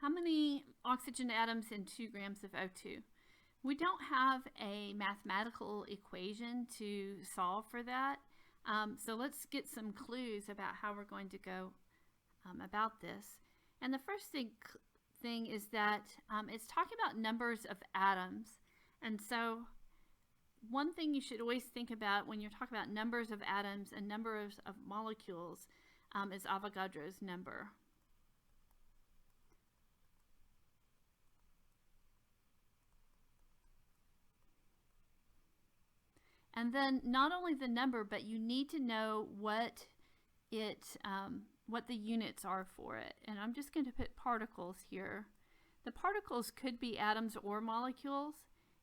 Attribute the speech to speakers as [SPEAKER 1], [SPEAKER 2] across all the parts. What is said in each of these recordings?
[SPEAKER 1] how many oxygen atoms in 2 grams of O2? We don't have a mathematical equation to solve for that. So let's get some clues about how we're going to go about this. And the first thing is that it's talking about numbers of atoms. And so one thing you should always think about when you're talking about numbers of atoms and numbers of molecules is Avogadro's number. And then not only the number, but you need to know what the units are for it. And I'm just going to put particles here. The particles could be atoms or molecules,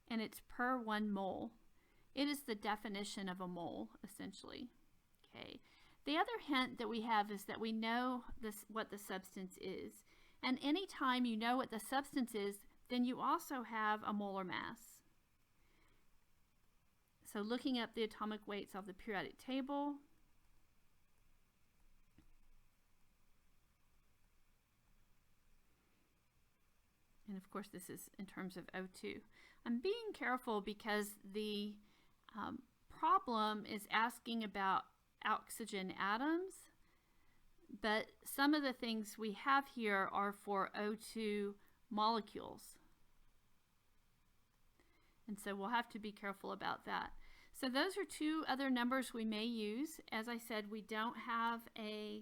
[SPEAKER 1] and it's per 1 mole. It is the definition of a mole, essentially. Okay. The other hint that we have is that we know what the substance is. And anytime you know what the substance is, then you also have a molar mass. So looking up the atomic weights of the periodic table, and of course this is in terms of O2. I'm being careful because the problem is asking about oxygen atoms, but some of the things we have here are for O2 molecules. And so we'll have to be careful about that. So those are 2 other numbers we may use. As I said, we don't have a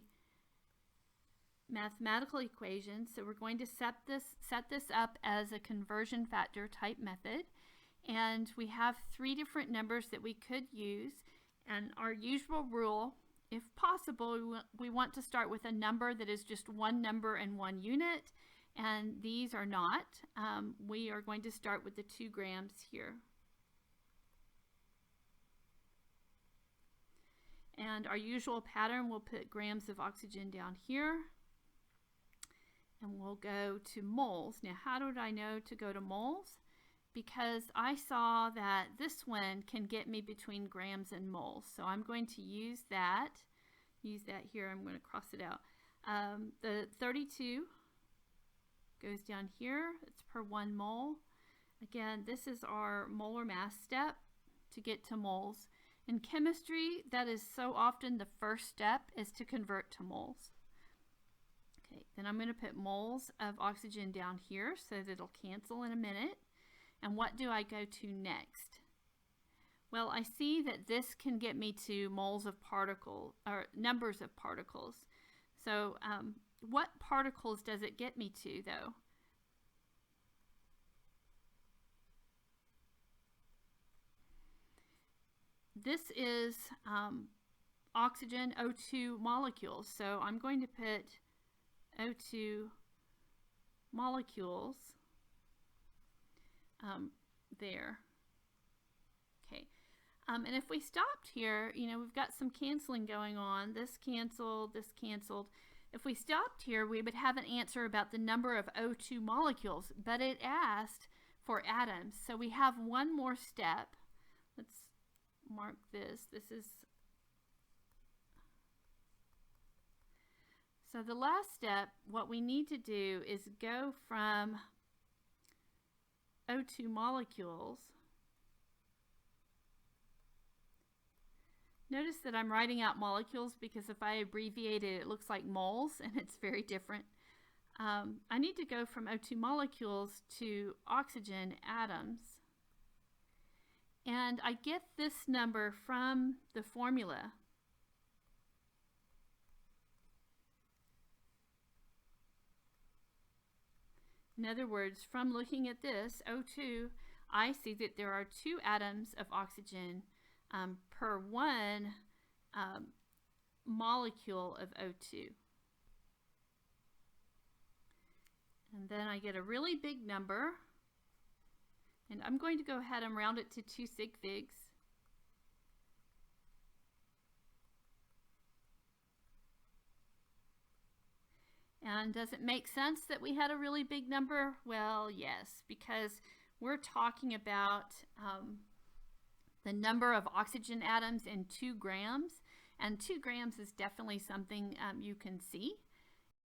[SPEAKER 1] mathematical equation, so we're going to set this up as a conversion factor type method. And we have 3 different numbers that we could use. And our usual rule, if possible, we want to start with a number that is just 1 number and 1 unit. And these are not. We are going to start with the 2 grams here. And our usual pattern, we'll put grams of oxygen down here. And we'll go to moles. Now, how did I know to go to moles? Because I saw that this one can get me between grams and moles. So I'm going to use that here. I'm going to cross it out. The 32 goes down here. It's per 1 mole. Again, this is our molar mass step to get to moles. In chemistry, that is so often the first step is to convert to moles. Okay, then I'm going to put moles of oxygen down here so that it'll cancel in a minute. And what do I go to next? Well, I see that this can get me to moles of particles, or numbers of particles. So what particles does it get me to, though? This is oxygen O2 molecules. So I'm going to put O2 molecules there. Okay. And if we stopped here, we've got some canceling going on. This canceled, this canceled. If we stopped here, we would have an answer about the number of O2 molecules, but it asked for atoms. So we have one more step. Let's mark this. So the last step, what we need to do is go from O2 molecules. Notice that I'm writing out molecules because if I abbreviate it, it looks like moles, and it's very different. I need to go from O2 molecules to oxygen atoms. And I get this number from the formula. In other words, from looking at this, O2, I see that there are 2 atoms of oxygen per 1 molecule of O2. And then I get a really big number. And I'm going to go ahead and round it to 2 sig figs. And does it make sense that we had a really big number? Well, yes, because we're talking about the number of oxygen atoms in 2 grams. And 2 grams is definitely something you can see.